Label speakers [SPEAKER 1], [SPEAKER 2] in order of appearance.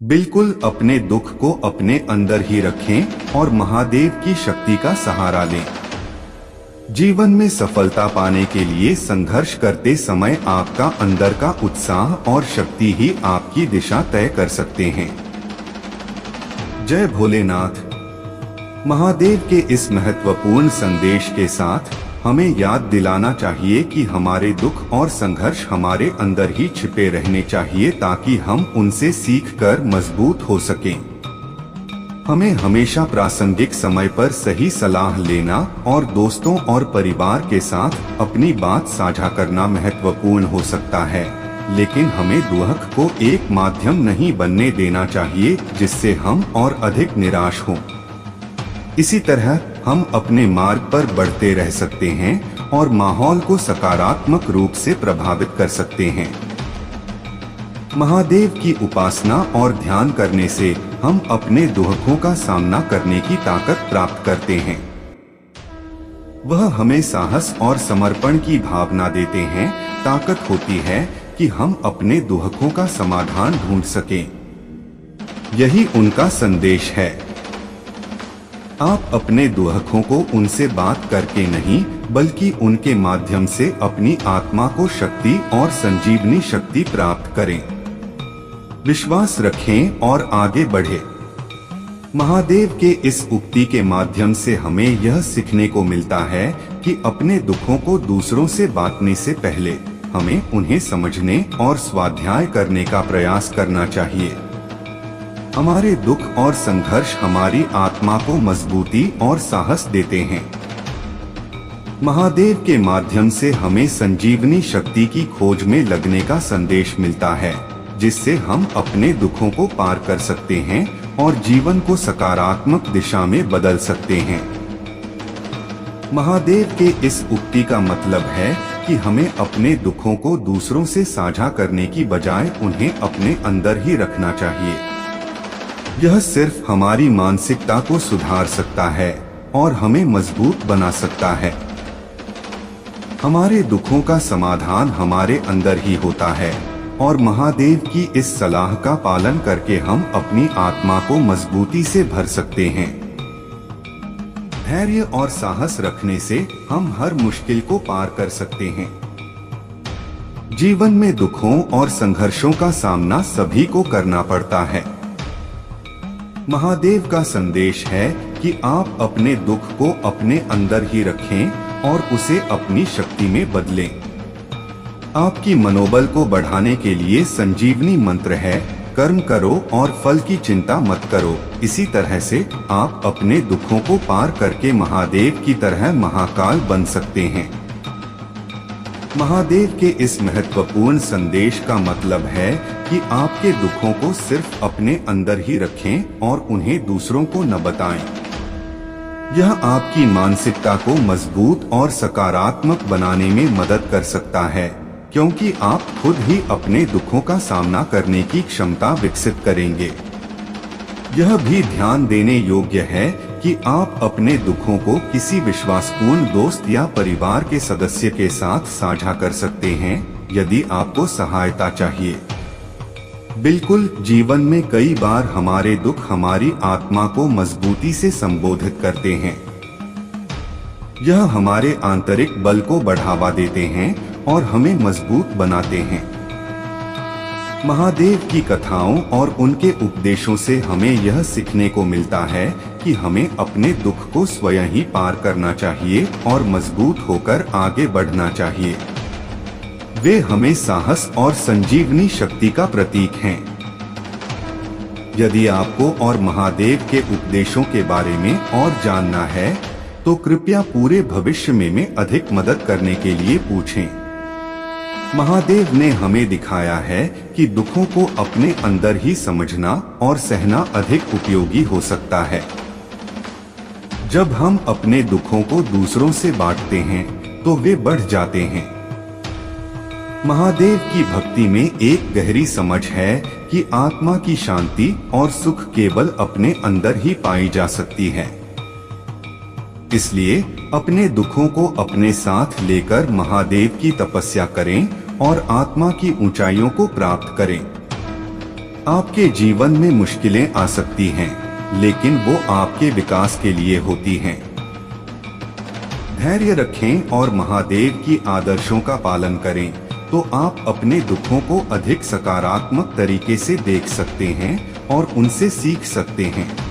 [SPEAKER 1] बिल्कुल अपने दुख को अपने अंदर ही रखें और महादेव की शक्ति का सहारा लें। जीवन में सफलता पाने के लिए संघर्ष करते समय आपका अंदर का उत्साह और शक्ति ही आपकी दिशा तय कर सकते हैं। जय भोलेनाथ। महादेव के इस महत्वपूर्ण संदेश के साथ हमें याद दिलाना चाहिए कि हमारे दुख और संघर्ष हमारे अंदर ही छिपे रहने चाहिए ताकि हम उनसे सीखकर मजबूत हो सकें। हमें हमेशा प्रासंगिक समय पर सही सलाह लेना और दोस्तों और परिवार के साथ अपनी बात साझा करना महत्वपूर्ण हो सकता है, लेकिन हमें दुख को एक माध्यम नहीं बनने देना चाहिए जिससे हम और अधिक निराश हों। इसी तरह हम अपने मार्ग पर बढ़ते रह सकते हैं और माहौल को सकारात्मक रूप से प्रभावित कर सकते हैं। महादेव की उपासना और ध्यान करने से हम अपने दुखों का सामना करने की ताकत प्राप्त करते हैं। वह हमें साहस और समर्पण की भावना देते हैं। ताकत होती है कि हम अपने दुखों का समाधान ढूंढ सकें। यही उनका संदेश है। आप अपने दुखों को उनसे बात करके नहीं बल्कि उनके माध्यम से अपनी आत्मा को शक्ति और संजीवनी शक्ति प्राप्त करें। विश्वास रखें और आगे बढ़ें। महादेव के इस उक्ति के माध्यम से हमें यह सीखने को मिलता है कि अपने दुखों को दूसरों से बांटने से पहले हमें उन्हें समझने और स्वाध्याय करने का प्रयास करना चाहिए। हमारे दुख और संघर्ष हमारी आत्मा को मजबूती और साहस देते हैं। महादेव के माध्यम से हमें संजीवनी शक्ति की खोज में लगने का संदेश मिलता है, जिससे हम अपने दुखों को पार कर सकते हैं और जीवन को सकारात्मक दिशा में बदल सकते हैं। महादेव के इस उक्ति का मतलब है कि हमें अपने दुखों को दूसरों से साझा करने की बजाय उन्हें अपने अंदर ही रखना चाहिए। यह सिर्फ हमारी मानसिकता को सुधार सकता है और हमें मजबूत बना सकता है। हमारे दुखों का समाधान हमारे अंदर ही होता है और महादेव की इस सलाह का पालन करके हम अपनी आत्मा को मजबूती से भर सकते हैं। धैर्य और साहस रखने से हम हर मुश्किल को पार कर सकते हैं। जीवन में दुखों और संघर्षों का सामना सभी को करना पड़ता है। महादेव का संदेश है कि आप अपने दुख को अपने अंदर ही रखें और उसे अपनी शक्ति में बदलें। आपकी मनोबल को बढ़ाने के लिए संजीवनी मंत्र है, कर्म करो और फल की चिंता मत करो। इसी तरह से आप अपने दुखों को पार करके महादेव की तरह महाकाल बन सकते हैं। महादेव के इस महत्वपूर्ण संदेश का मतलब है कि आपके दुखों को सिर्फ अपने अंदर ही रखें और उन्हें दूसरों को न बताएं। यह आपकी मानसिकता को मजबूत और सकारात्मक बनाने में मदद कर सकता है, क्योंकि आप खुद ही अपने दुखों का सामना करने की क्षमता विकसित करेंगे। यह भी ध्यान देने योग्य है कि आप अपने दुखों को किसी विश्वासपूर्ण दोस्त या परिवार के सदस्य के साथ साझा कर सकते हैं यदि आपको सहायता चाहिए। बिल्कुल, जीवन में कई बार हमारे दुख हमारी आत्मा को मजबूती से संबोधित करते हैं। यह हमारे आंतरिक बल को बढ़ावा देते हैं और हमें मजबूत बनाते हैं। महादेव की कथाओं और उनके उपदेशों से हमें यह सीखने को मिलता है कि हमें अपने दुख को स्वयं ही पार करना चाहिए और मजबूत होकर आगे बढ़ना चाहिए। वे हमें साहस और संजीवनी शक्ति का प्रतीक हैं। यदि आपको और महादेव के उपदेशों के बारे में और जानना है तो कृपया पूरे भविष्य में अधिक मदद करने के लिए पूछें। महादेव ने हमें दिखाया है कि दुखों को अपने अंदर ही समझना और सहना अधिक उपयोगी हो सकता है। जब हम अपने दुखों को दूसरों से बांटते हैं तो वे बढ़ जाते हैं। महादेव की भक्ति में एक गहरी समझ है कि आत्मा की शांति और सुख केवल अपने अंदर ही पाई जा सकती है। इसलिए अपने दुखों को अपने साथ लेकर महादेव की तपस्या करें और आत्मा की ऊंचाइयों को प्राप्त करें। आपके जीवन में मुश्किलें आ सकती हैं, लेकिन वो आपके विकास के लिए होती हैं। धैर्य रखें और महादेव की आदर्शों का पालन करें, तो आप अपने दुखों को अधिक सकारात्मक तरीके से देख सकते हैं और उनसे सीख सकते हैं।